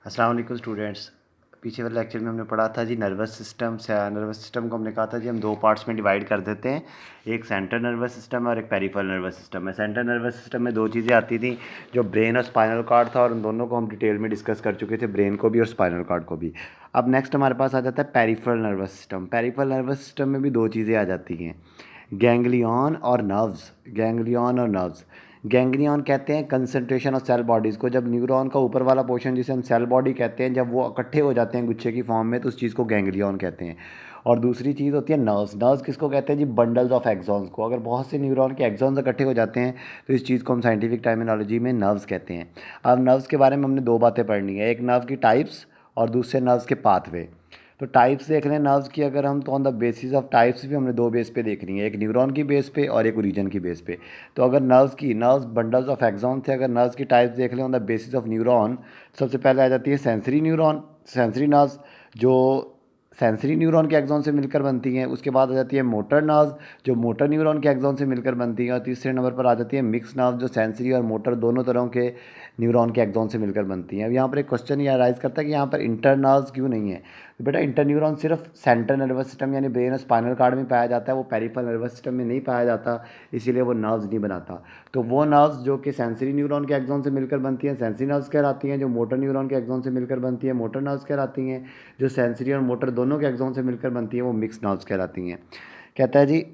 अस्सलाम वालेकुम स्टूडेंट्स। पीछे वाले लेक्चर में हमने पढ़ा था जी नर्वस सिस्टम से। नर्वस सिस्टम को हमने कहा था जी हम दो पार्ट्स में डिवाइड कर देते हैं, एक सेंट्रल नर्वस सिस्टम है और एक पेरिफेरल नर्वस सिस्टम है। सेंट्रल नर्वस सिस्टम में दो चीज़ें आती थी, जो ब्रेन और स्पाइनल कॉर्ड था, और उन दोनों को हम डिटेल में डिस्कस कर चुके थे, ब्रेन को भी और स्पाइनल कॉर्ड को भी। अब नेक्स्ट हमारे पास आ जाता है peripheral nervous system. Peripheral nervous system में भी दो चीज़ें आ जाती हैं, गैंग्लियन और नर्व्स। गैंग्लियन और नर्व्स। गैंग्लियन कहते हैं कंसंट्रेशन ऑफ सेल बॉडीज़ को। जब न्यूरॉन का ऊपर वाला पोर्शन, जिसे हम सेल बॉडी कहते हैं, जब वो इकट्ठे हो जाते हैं गुच्छे की फॉर्म में, तो उस चीज़ को गैंग्लियन कहते हैं। और दूसरी चीज़ होती है नर्व्स। नर्व्स किसको कहते हैं जी? बंडल्स ऑफ एक्सॉन्स को। अगर बहुत से न्यूरॉन के एक्सॉन्स इकट्ठे हो जाते हैं तो इस चीज़ को हम साइंटिफिक टर्मिनोलॉजी में नर्व्स कहते हैं। अब नर्व्स के बारे में हमने दो बातें पढ़नी है, एक नर्व की टाइप्स और दूसरे नर्व्स के पाथवे। तो टाइप्स देख लें नर्व्स की अगर हम, तो on the basis of types भी हमने दो बेस पे देखनी है, एक न्यूरॉन की बेस पे और एक ओरिजिन की बेस पे। तो अगर नर्व्स बंडल्स ऑफ एक्सॉन थे, अगर नर्व्स की टाइप्स देख लें on the basis of neuron, सबसे पहले आ जाती है सेंसरी न्यूरॉन, सेंसरी नर्व्स, जो सेंसरी न्यूरॉन के एक्सॉन से मिलकर बनती हैं। उसके बाद आ जाती है मोटर नर्व्स, जो मोटर न्यूरॉन के एक्सॉन से मिलकर बनती हैं। और तीसरे नंबर पर आ जाती है मिक्स नर्व, जो सेंसरी और मोटर दोनों तरह के न्यूरॉन के एक्सॉन से मिलकर बनती हैं। अब यहाँ पर एक क्वेश्चन ये अराइज करता है कि यहाँ पर इंटर नर्व्स क्यों नहीं है? तो बेटा इंटर न्यूरॉन सिर्फ सेंट्रल नर्वस सिस्टम यानी ब्रेन और स्पाइनल कार्ड में पाया जाता है, वो पेरिफेरल नर्वस सिस्टम में नहीं पाया जाता, इसीलिए वो नर्व्स नहीं बनाता। तो वो नर्व्स जो कि सेंसरी न्यूरॉन के एक्सॉन से मिलकर बनती हैं, सेंसरी नर्व्स कहलाती हैं। जो मोटर न्यूरॉन के एक्सॉन से मिलकर बनती हैं, मोटर नर्व्स कहलाती हैं। जो सेंसरी और मोटर दोनों के एक्सॉन से मिलकर बनती हैं, वो मिक्स नर्व्स कहलाती हैं। कहता है जी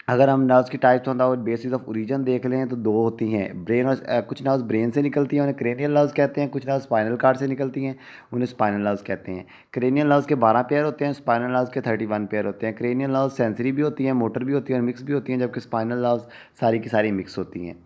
अगर हम नर्व्स की types on the basis of origin देख लें तो दो होती हैं, ब्रेन और कुछ नर्व्स ब्रेन से निकलती हैं, उन्हें क्रेनियल नर्व्स कहते हैं। कुछ नर्व्स स्पाइनल कार्ड से निकलती हैं, उन्हें स्पाइनल नर्व्स कहते हैं। क्रेनियल नर्व्स के 12 पेयर होते हैं, स्पाइनल नर्व्स के 31 पेयर होते हैं। क्रेनियल नर्व्स सेंसरी भी होती हैं, मोटर भी होती हैं और मिक्स भी होती हैं, जबकि स्पाइनल नर्व्स सारी की सारी मिक्स होती हैं।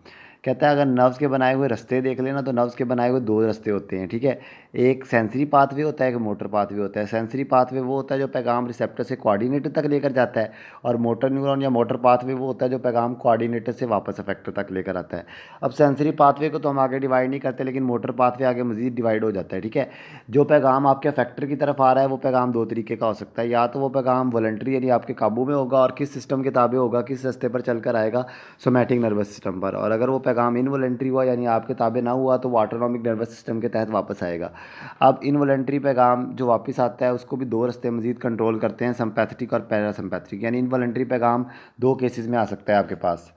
कहता है अगर नर्व्स के बनाए हुए रास्ते देख लेना, तो नर्व्स के बनाए हुए दो रास्ते होते हैं, ठीक है। एक सेंसरी पाथवे होता है, एक मोटर पाथवे होता है। सेंसरी पाथवे वो होता है जो पैगाम रिसेप्टर से कोऑर्डिनेटर तक लेकर जाता है, और मोटर न्यूरॉन या मोटर पाथवे वो होता है जो पैगाम कोऑर्डिनेटर से वापस अफेक्टर तक लेकर आता है। अब सेंसरी पाथवे को तो हम आगे डिवाइड नहीं करते, लेकिन मोटर पाथवे आगे मजीद डिवाइड हो जाता है, ठीक है। जो पैगाम आपके अफेक्टर की तरफ आ रहा है, वो पैगाम दो तरीके का हो सकता है, या तो वो पैगाम वॉलंटरी यानी आपके काबू में होगा और किस सिस्टम के ताबे होगा, किस रास्ते पर चलकर आएगा, सोमैटिक नर्वस सिस्टम पर। और अगर वो पैगाम इनवॉलंटरी हुआ यानी आपके ताबे ना हुआ, तो वो ऑटोनॉमिक नर्वस सिस्टम के तहत वापस आएगा। अब इनवॉलंटरी पैगाम जो वापस आता है, उसको भी दो रास्ते मजीद कंट्रोल करते हैं, सिंपैथेटिक और पैरासिम्पैथेटिक। यानी इनवॉलंटरी पैगाम दो केसेस में आ सकता है आपके पास।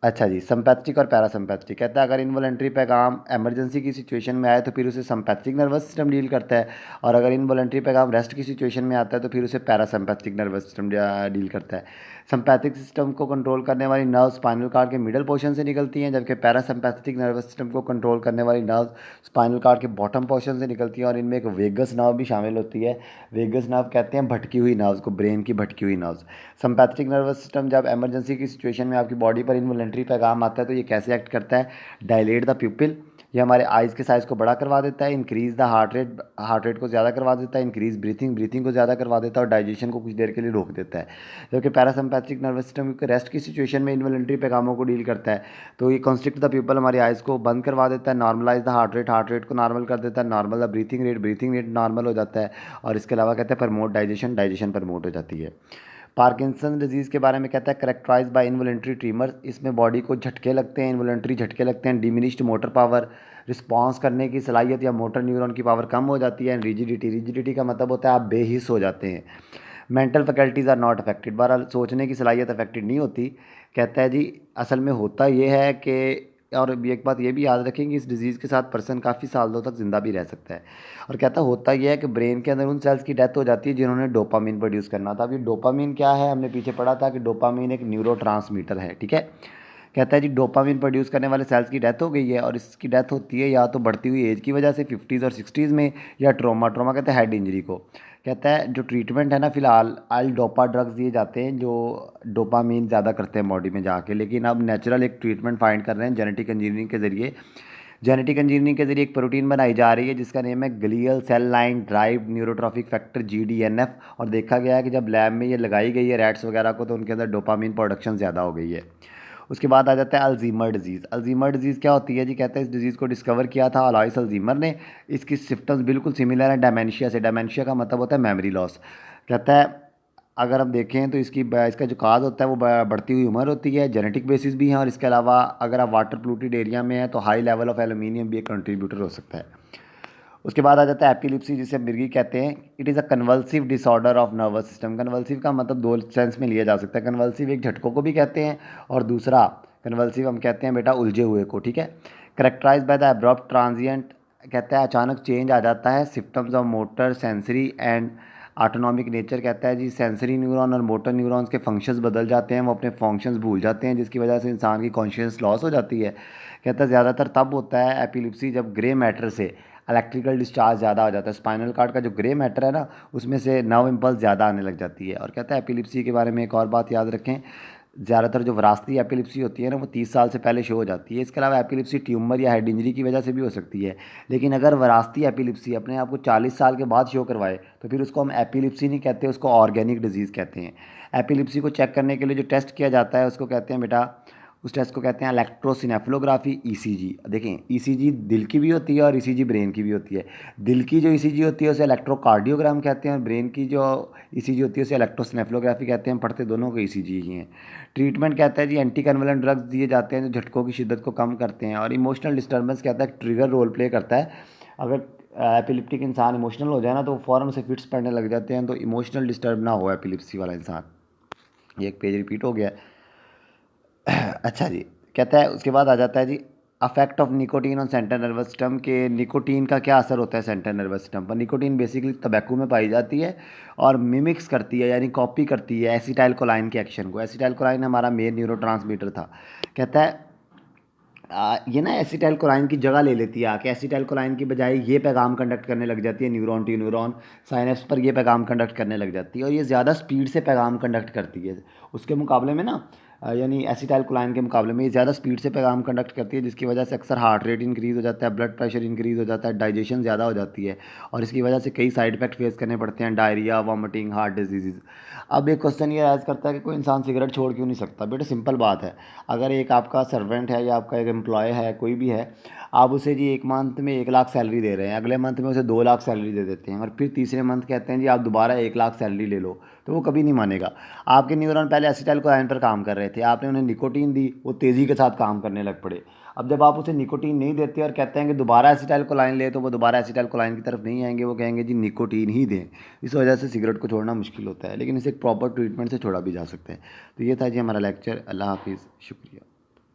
अच्छा जी, सिंपैथेटिक और पैरासिम्पैथेटिक। कहता है अगर इनवॉलंटरी पैगाम इमरजेंसी की सिचुएशन में आए तो फिर उसे सिंपैथेटिक नर्वस सिस्टम डील करता है, और अगर इनवॉलंटरी पैगाम रेस्ट की सिचुएशन में आता है तो फिर उसे पैरासिम्पैथेटिक नर्वस सिस्टम डील करता है। सिंपैथिक सिस्टम को कंट्रोल करने वाली नर्व स्पाइनल कार्ड के मिडल पोर्शन से निकलती हैं, जबकि पैरासिम्पैथेटिक नर्वस सिस्टम को कंट्रोल करने वाली नर्व स्पाइनल कार्ड के बॉटम पोर्शन से निकलती हैं, और इनमें एक वेगस नर्व भी शामिल होती है। वेगस नर्व कहते हैं भटकी हुई नर्व्स को, ब्रेन की भटकी हुई नर्व्स। सिंपैथेटिक नर्वस सिस्टम जब इमरजेंसी की सिचुएशन में आपकी बॉडी पर इनवॉलंटरी पैगाम आता है तो ये कैसे एक्ट करता है? डायलेट द प्यूपिल, ये हमारे आइज़ के साइज़ को बड़ा करवा देता है। इंक्रीज़ द हार्ट रेट को ज़्यादा करवा देता है। इंक्रीज़ ब्रीथिंग को ज़्यादा करवा देता है, और डाइजेशन को कुछ देर के लिए रोक देता है। जबकि पैरासिम्पैथिक नर्वस सिस्टम के रेस्ट की सिचुएशन में इन्वॉलंटरी पैगामों को डील करता है। तो ये कॉन्स्ट्रिक्ट द पीपल, हमारी आइज़ को बंद करवा देता है। नॉर्मलाइज द हार्ट रेट को नॉर्मल कर देता है। Normal the breathing rate normal हो जाता है। और इसके अलावा कहते हैं प्रमोट डाइजेशन प्रमोट हो जाती है। पार्किंसन डिजीज़ के बारे में कहता है करेक्टराइज बाय इनवॉलंटरी ट्रीमर। इसमें बॉडी को झटके लगते हैं, इनवॉलंटरी झटके लगते हैं। डिमिनिश्ड मोटर पावर, रिस्पांस करने की सलाहियत या मोटर न्यूरॉन की पावर कम हो जाती है। एंड रिजिडिटी का मतलब होता है आप बेहिस हो जाते हैं। Mental faculties are not affected, बहरहाल सोचने की सलाहियत अफेक्टेड नहीं होती। कहता है जी असल में होता ये है कि, और एक बात ये भी याद रखें कि इस डिज़ीज़ के साथ पर्सन काफ़ी सालों तक ज़िंदा भी रह सकता है। और कहता होता यह है कि ब्रेन के अंदर उन सेल्स की डेथ हो जाती है जिन्होंने डोपामीन प्रोड्यूस करना था। अब ये डोपामीन क्या है? हमने पीछे पढ़ा था कि डोपामीन एक न्यूरोट्रांसमीटर है, ठीक है। कहता है जी डोपामीन प्रोड्यूस करने वाले सेल्स की डेथ हो गई है, और इसकी डेथ होती है या तो बढ़ती हुई एज की वजह से 50s और 60s में, या ट्रॉमा कहते हैं हेड इंजरी को। कहता है जो ट्रीटमेंट है ना, फिलहाल आल डोपा ड्रग्स दिए जाते हैं जो डोपामीन ज़्यादा करते हैं बॉडी में जाके, लेकिन अब नेचुरल एक ट्रीटमेंट फाइंड कर रहे हैं जेनेटिक इंजीनियरिंग के ज़रिए। जेनेटिक इंजीनियरिंग के जरिए एक प्रोटीन बनाई जा रही है जिसका नेम है glial cell line derived neurotrophic factor GDNF। और देखा गया है कि जब लैब में ये लगाई गई है रैट्स वगैरह को, तो उनके अंदर डोपामीन प्रोडक्शन ज़्यादा हो गई है। उसके बाद आ जाता है अल्जीमर डिजीज़। अल्जीमर डिजीज़ क्या होती है जी? कहते हैं इस डिजीज़ को डिस्कवर किया था अलाइस अल्जीमर ने। इसकी सिम्टम्स बिल्कुल सिमिलर हैं डेमेंशिया से। डेमेंशिया का मतलब होता है मेमोरी लॉस। कहता है अगर हम देखें तो इसका जो काज होता है वो बढ़ती हुई उम्र होती है, जेनेटिक बेसिस भी हैं, और इसके अलावा अगर आप वाटर पोल्यूटेड एरिया में हैं तो हाई लेवल ऑफ एलुमिनियम भी एक कंट्रीब्यूटर हो सकता है। उसके बाद आ जाता है एपिलिप्सी, जिसे मिर्गी कहते हैं। It is a convulsive disorder of nervous system. Convulsive का मतलब दो सेंस में लिया जा सकता है। कन्वल्सिव एक झटकों को भी कहते हैं, और दूसरा कन्वल्सिव हम कहते हैं बेटा उलझे हुए को, ठीक है। Characterise by the abrupt transient, कहता है अचानक चेंज आ जाता है। Symptoms of motor sensory and autonomic nature, कहता है जी सेंसरी न्यूरॉन और मोटर न्यूरॉन्स के फंक्शंस बदल जाते हैं, वो अपने फंक्शंस भूल जाते हैं, जिसकी वजह से इंसान की कॉन्शियस लॉस हो जाती है। कहता है ज़्यादातर तब होता है एपिलिप्सी जब ग्रे मैटर से इलेक्ट्रिकल डिस्चार्ज ज़्यादा हो जाता है। स्पाइनल कार्ड का जो ग्रे मैटर है ना, उसमें से नर्व इम्पल्स ज़्यादा आने लग जाती है। और कहता है एपिलिप्सी के बारे में एक और बात याद रखें, ज़्यादातर जो विरासती एपिलिप्सी होती है ना, वो 30 साल से पहले शो हो जाती है। इसके अलावा एपिलिप्सी ट्यूमर या हेड इंजरी की वजह से भी हो सकती है। लेकिन अगर विरासती एपिलिप्सी अपने आप को 40 साल के बाद शो करवाए तो फिर उसको हम एपिलिप्सी नहीं कहते, उसको ऑर्गेनिक डिजीज़ कहते हैं। एपिलिप्सी को चेक करने के लिए जो टेस्ट किया जाता है उसको कहते हैं बेटा, उस टेस्ट को कहते हैं इलेक्ट्रोसिनेफ्लोग्राफी, ईसीजी। देखें, ईसीजी दिल की भी होती है और ईसीजी ब्रेन की भी होती है। दिल की जो ईसीजी होती है उसे इलेक्ट्रोकार्डियोग्राम कहते हैं, और ब्रेन की जो ईसीजी होती है उसे इलेक्ट्रोसिनेफ्लोग्राफी कहते हैं। पढ़ते दोनों को ईसीजी ही हैं। ट्रीटमेंट कहता है जी एंटी कन्वुलेंट ड्रग्स दिए जाते हैं जो झटकों की शिद्दत को कम करते हैं। और इमोशनल डिस्टर्बेंस कहता है ट्रिगर रोल प्ले करता है। अगर एपिलिप्टिक इंसान इमोशनल हो जाए ना तो फ़ौरन उसे फिट्स पड़ने लग जाते हैं। तो इमोशनल डिस्टर्ब ना हो एपिलिप्सी वाला इंसान। ये एक पेज रिपीट हो गया। अच्छा जी, कहता है उसके बाद आ जाता है जी affect of nicotine on central nervous system, के निकोटीन का क्या असर होता है सेंट्रल नर्वस सिस्टम पर। निकोटीन बेसिकली तंबाकू में पाई जाती है और मिमिक्स करती है, यानी कॉपी करती है एसिटाइल कोलाइन के एक्शन को। एसिटाइल कोलाइन हमारा मेन न्यूरोट्रांसमीटर था। कहता है ये ना एसिटाइल कोलाइन की जगह ले लेती है आके। एसिटाइल कोलाइन की बजाय ये पैगाम कंडक्ट करने लग जाती है न्यूरॉन टू न्यूरॉन, साइनेप्स पर ये पैगाम कंडक्ट करने लग जाती है, और ये ज़्यादा स्पीड से पैगाम कंडक्ट करती है उसके मुकाबले में ना। यानी एसिटाइल कोलाइन के मुकाबले में ये ज़्यादा स्पीड से पैगाम कंडक्ट करती है, जिसकी वजह से अक्सर हार्ट रेट इंक्रीज़ हो जाता है, ब्लड प्रेशर इंक्रीज़ हो जाता है, डाइजेशन ज़्यादा हो जाती है, और इसकी वजह से कई साइड इफेक्ट फेस करने पड़ते हैं, डायरिया, वॉमिटिंग, हार्ट डिजीज़। अब एक क्वेश्चन ये राइज करता है कि कोई इंसान सिगरेट छोड़ क्यों नहीं सकता। बेटा सिंपल बात है, अगर एक आपका सर्वेंट है या आपका एक एम्प्लॉय है, कोई भी है, आप उसे जी एक मंथ में 1 लाख सैलरी दे रहे हैं, अगले मंथ में उसे 2 लाख सैलरी दे देते हैं, और फिर तीसरे मंथ कहते हैं जी आप दोबारा 1 लाख सैलरी ले लो, तो वो कभी नहीं मानेगा। आपके न्यूरॉन पहले एसिटाइल कोलाइन पर काम कर रहे थे, आपने उन्हें निकोटीन दी, वो तेज़ी के साथ काम करने लग पड़े। अब जब आप उसे निकोटीन नहीं देते और कहते हैं कि दोबारा एसिटाइल कोलाइन ले, तो वो दोबारा एसिटाइल कोलाइन की तरफ नहीं आएंगे, वो कहेंगे जी निकोटीन ही दें। इस वजह से सिगरेट को छोड़ना मुश्किल होता है, लेकिन इसे एक प्रॉपर ट्रीटमेंट से छोड़ा भी जा सकता है। तो ये था जी हमारा लेक्चर। अल्लाह हाफिज़, शुक्रिया।